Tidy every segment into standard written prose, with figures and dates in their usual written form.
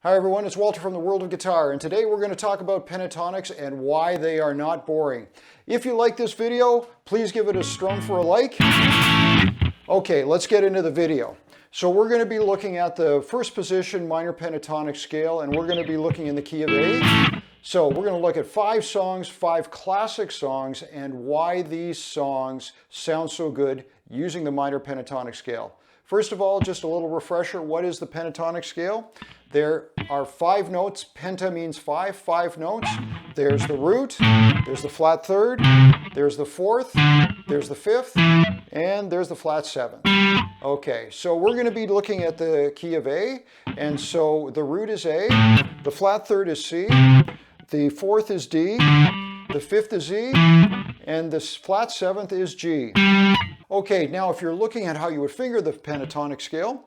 Hi everyone, it's Walter from the World of Guitar, and today we're going to talk about pentatonics and why they are not boring. If you like this video, please give it a strum for a like. Okay, let's get into the video. So we're going to be looking at the first position minor pentatonic scale, and we're going to be looking in the key of A. So we're going to look at 5 songs, 5 classic songs, and why these songs sound so good using the minor pentatonic scale. First of all, just a little refresher, what is the pentatonic scale? There are 5 notes. Penta means 5 notes. There's the root, there's the flat third, there's the fourth, there's the fifth, and there's the flat seventh. Okay, so we're going to be looking at the key of A, and so the root is A, the flat third is C, the fourth is D, the fifth is E, and the flat seventh is G. Okay, now if you're looking at how you would finger the pentatonic scale,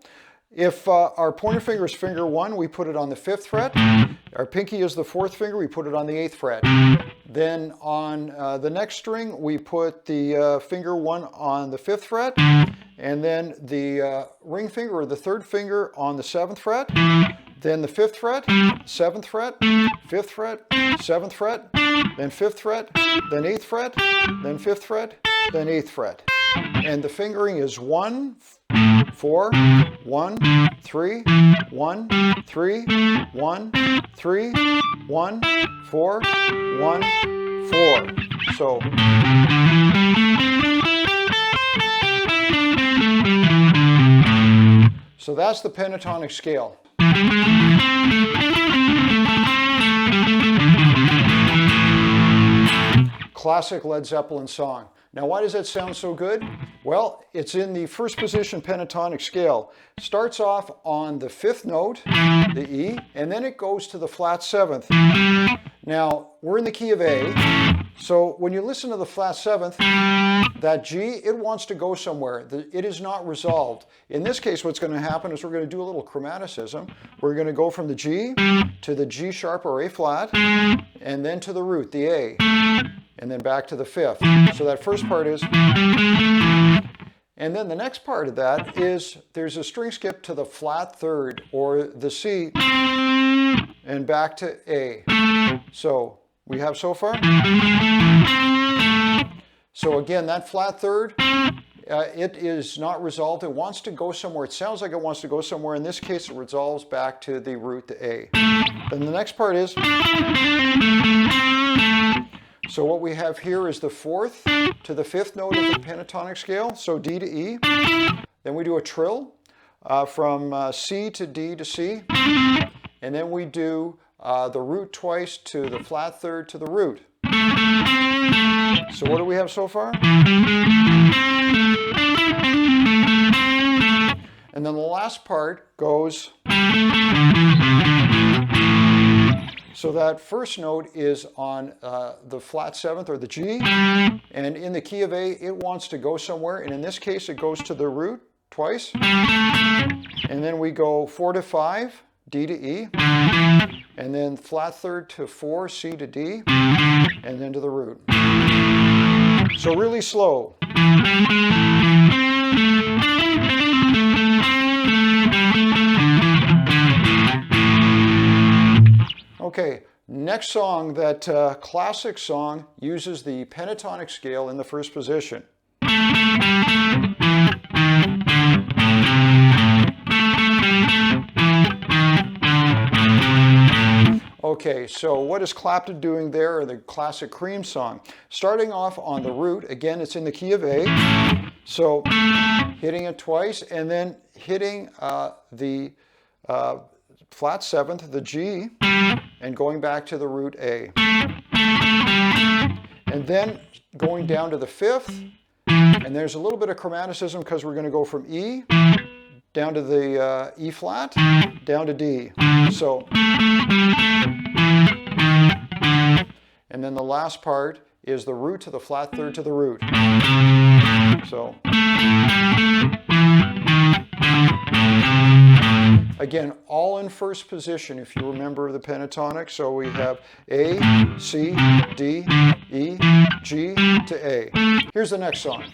if our pointer finger is finger 1, we put it on the 5th fret. Our pinky is the 4th finger, we put it on the 8th fret. Then on the next string, we put the finger 1 on the 5th fret, and then the ring finger or the 3rd finger on the 7th fret. Then the 5th fret, 7th fret, 5th fret, 7th fret, then 5th fret, then 8th fret, then 5th fret, then 8th fret. And the fingering is 1, 4, 1, 3, 1, 3, 1, 3, 1, 4, 1, 4. So that's the pentatonic scale. Classic Led Zeppelin song. Now, why does that sound so good? Well, it's in the first position pentatonic scale. It starts off on the 5th note, the E, and then it goes to the flat 7th. Now, we're in the key of A, so when you listen to the flat 7th, that G, it wants to go somewhere. It is not resolved. In this case, what's going to happen is we're going to do a little chromaticism. We're going to go from the G to the G sharp or A flat, and then to the root, the A, and then back to the 5th. So that first part is, and then the next part of that is there's a string skip to the flat 3rd or the C, and back to A. So we have so far. So again, that flat 3rd, it is not resolved. It wants to go somewhere. It sounds like it wants to go somewhere. In this case, it resolves back to the root, the A. Then the next part is, so what we have here is the 4th to the 5th note of the pentatonic scale, so D to E. Then we do a trill from C to D to C. And then we do the root twice to the flat 3rd to the root. So what do we have so far? And then the last part goes, so that first note is on the flat 7th or the G, and in the key of A, it wants to go somewhere, and in this case, it goes to the root twice. And then we go 4 to 5, D to E, and then flat 3rd to 4, C to D, and then to the root. So really slow. Okay, next song, that classic song uses the pentatonic scale in the first position. Okay, so what is Clapton doing there, the classic Cream song? Starting off on the root, again, it's in the key of A, so hitting it twice, and then hitting the flat 7th, the G, and going back to the root A. And then going down to the 5th, and there's a little bit of chromaticism because we're going to go from E down to the E flat, down to D. So, and then the last part is the root to the flat 3rd to the root. So, again, all in first position if you remember the pentatonic. So we have A, C, D, E, G to A. Here's the next song.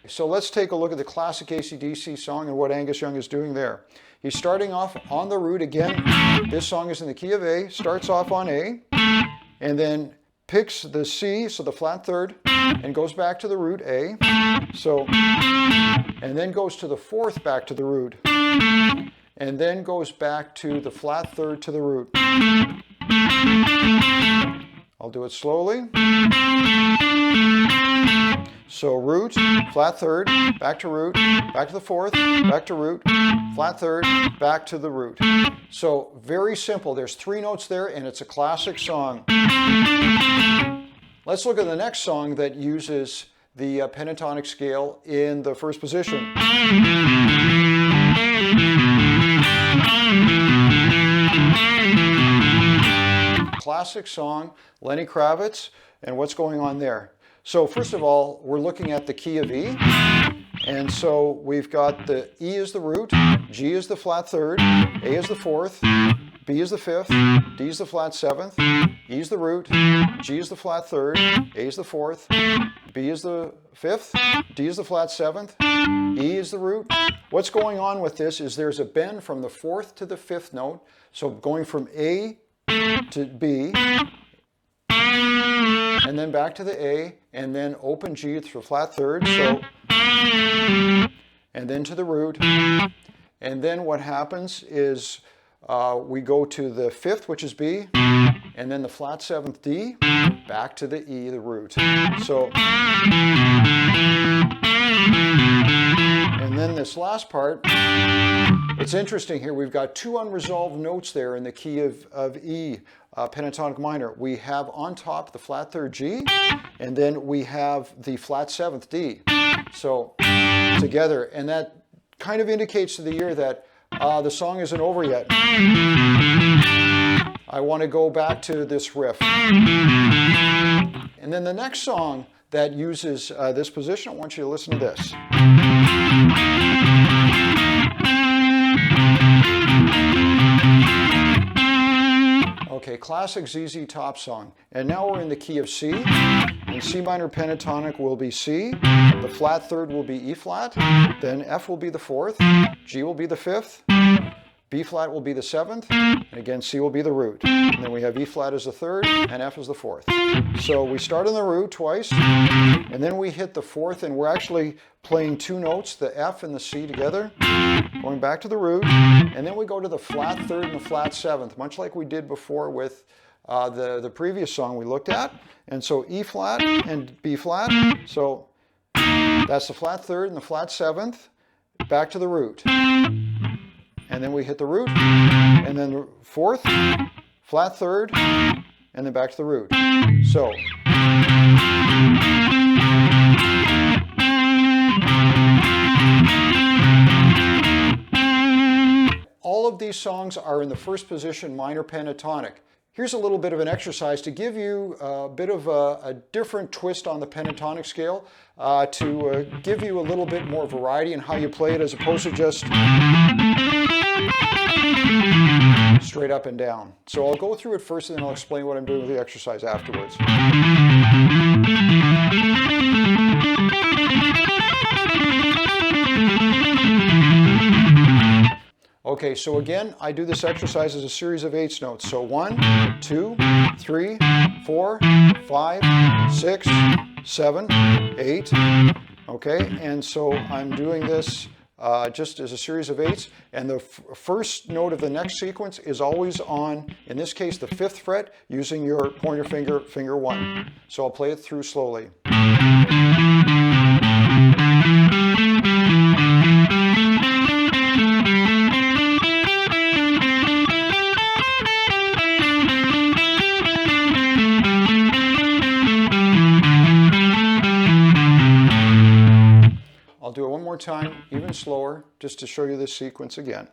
So let's take a look at the classic AC/DC song and what Angus Young is doing there. He's starting off on the root again. This song is in the key of A, starts off on A, and then picks the C, so the flat third, and goes back to the root A. So, and then goes to the fourth back to the root, and then goes back to the flat third to the root. I'll do it slowly. So root, flat third, back to root, back to the fourth, back to root, flat third, back to the root. So very simple. There's 3 notes there, and it's a classic song. Let's look at the next song that uses the pentatonic scale in the first position. Classic song, Lenny Kravitz, and what's going on there? So first of all, we're looking at the key of E, and so we've got the E is the root, G is the flat third, A is the fourth, B is the fifth, D is the flat seventh, E is the root, G is the flat third, A is the fourth, B is the fifth, D is the flat seventh, E is the root. What's going on with this is there's a bend from the fourth to the fifth note, so going from A to B, and then back to the A, and then open G through flat third, so, and then to the root, and then what happens is we go to the fifth, which is B, and then the flat seventh D, back to the E, the root. So, and then this last part, it's interesting here, we've got 2 unresolved notes there in the key of E, pentatonic minor. We have on top the flat third G, and then we have the flat seventh D. So together, and that kind of indicates to the ear that the song isn't over yet. I want to go back to this riff. And then the next song that uses this position, I want you to listen to this. Okay, classic ZZ Top song. And now we're in the key of C, and C minor pentatonic will be C, the flat third will be E flat, then F will be the fourth, G will be the fifth, B flat will be the seventh, and again C will be the root. And then we have E flat as the third, and F as the fourth. So we start on the root twice, and then we hit the fourth, and we're actually playing 2 notes, the F and the C together, going back to the root, and then we go to the flat third and the flat seventh, much like we did before with the previous song we looked at. And so E flat and B flat, so that's the flat third and the flat seventh, back to the root. And then we hit the root, and then the fourth, flat third, and then back to the root. So. All of these songs are in the first position minor pentatonic. Here's a little bit of an exercise to give you a bit of a different twist on the pentatonic scale, to give you a little bit more variety in how you play it as opposed to just straight up and down. So I'll go through it first and then I'll explain what I'm doing with the exercise afterwards. Okay, so again, I do this exercise as a series of 8 notes. So 1, 2, 3, 4, 5, 6, 7, 8. Okay, and so I'm doing this just as a series of 8s, and the first note of the next sequence is always on, in this case, the 5th fret, using your pointer finger, finger 1. So I'll play it through slowly. I'll do it one more time, even slower, just to show you this sequence again.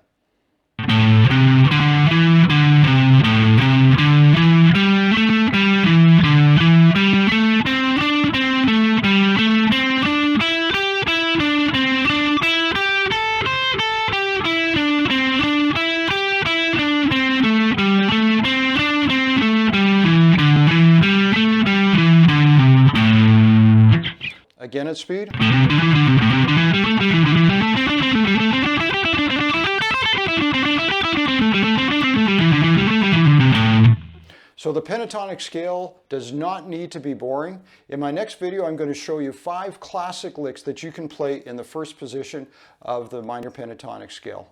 again at speed. So the pentatonic scale does not need to be boring. In my next video, I'm going to show you 5 classic licks that you can play in the first position of the minor pentatonic scale.